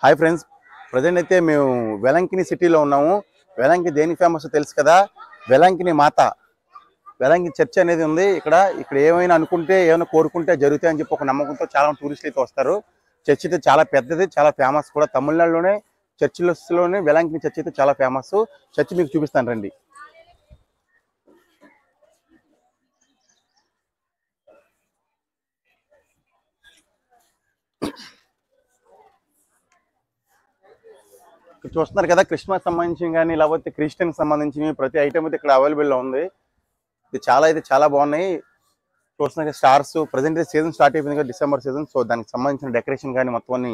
Hi friends, present అయితే మేము వెలంకిని సిటీలో ఉన్నాము. వెలంకి దేని ఫేమస్ తెలుసు కదా, వెలంకిని మాత. వెలంకి చర్చ్ అనేది ఉంది ఇక్కడ. ఏమైనా అనుకుంటే ఏమైనా కోరుకుంటే జరుగుతాయని చెప్పి ఒక నమ్మకంతో చాలా టూరిస్టులు అయితే వస్తారు. చర్చ్ అయితే చాలా పెద్దది, చాలా ఫేమస్ కూడా. తమిళనాడులోనే చర్చిలోనే వెలంకిని చర్చ్ అయితే చాలా ఫేమస్. చర్చ్ మీకు చూపిస్తాను రండి. చూస్తున్నారు కదా, క్రిస్మస్ సంబంధించి కానీ లేకపోతే క్రిస్టియన్ సంబంధించి ప్రతి ఐటమ్ అయితే ఇక్కడ అవైలబుల్లో ఉంది. ఇది చాలా బాగున్నాయి. చూస్తున్నారు స్టార్స్. ప్రజెంట్ సీజన్ స్టార్ట్ అయిపోయింది కదా, డిసెంబర్ సీజన్. సో దానికి సంబంధించిన డెకరేషన్ కానీ మొత్తం అన్ని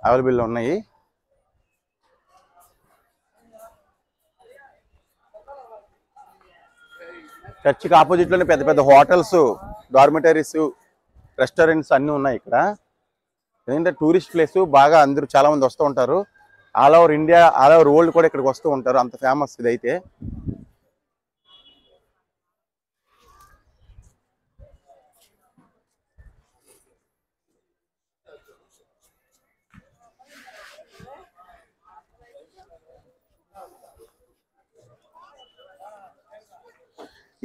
అవైలబుల్లో ఉన్నాయి. చర్చికి ఆపోజిట్ లోనే పెద్ద పెద్ద హోటల్స్, డార్మిటరీస్, రెస్టారెంట్స్ అన్ని ఉన్నాయి ఇక్కడ. ఎందుకంటే టూరిస్ట్ ప్లేస్ బాగా అందరూ చాలా మంది వస్తూ ఉంటారు. All over India, all over world కూడా ఇక్కడికి వస్తూ ఉంటారు. అంత ఫేమస్ ఇదైతే.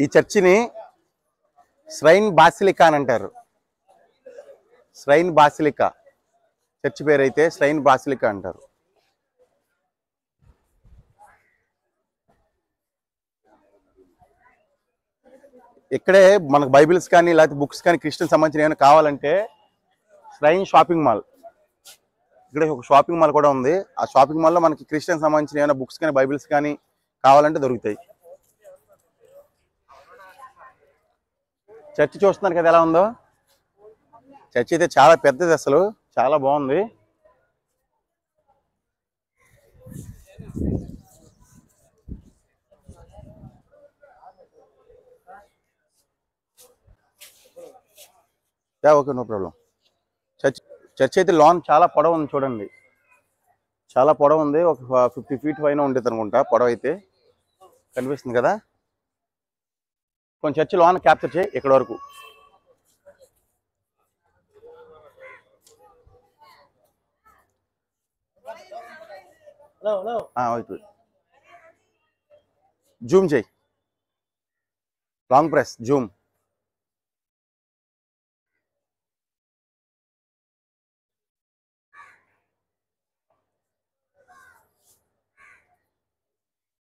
ఈ చర్చిని శ్రైన్ బాసిలికా అని అంటారు. శ్రైన్ బాసిలికా చర్చి పేరు అయితే శ్రైన్ బాసిలికా అంటారు. ఇక్కడే మనకు బైబిల్స్ కానీ లేకపోతే బుక్స్ కానీ క్రిస్టియన్ సంబంధించిన ఏమైనా కావాలంటే శ్రైన్ షాపింగ్ మాల్, ఇక్కడ ఒక షాపింగ్ మాల్ కూడా ఉంది. ఆ షాపింగ్ మాల్లో మనకి క్రిస్టియన్ సంబంధించిన ఏమైనా బుక్స్ కానీ బైబిల్స్ కానీ కావాలంటే దొరుకుతాయి. చర్చి చూస్తున్నారు కదా ఎలా ఉందో. చర్చి అయితే చాలా పెద్దది, అసలు చాలా బాగుంది. Okay, no problem. చర్చ్ అయితే లాన్ చాలా పొడవు ఉంది చూడండి. చాలా పొడవు ఉంది. ఒక 50 feet పైన ఉండేది అనుకుంటా పొడవు అయితే. కనిపిస్తుంది కదా. కొంచెం చర్చ్ లాన్ క్యాప్చర్ చేయి ఇక్కడ వరకు. జూమ్ చేయి, లాంగ్ ప్రెస్ జూమ్.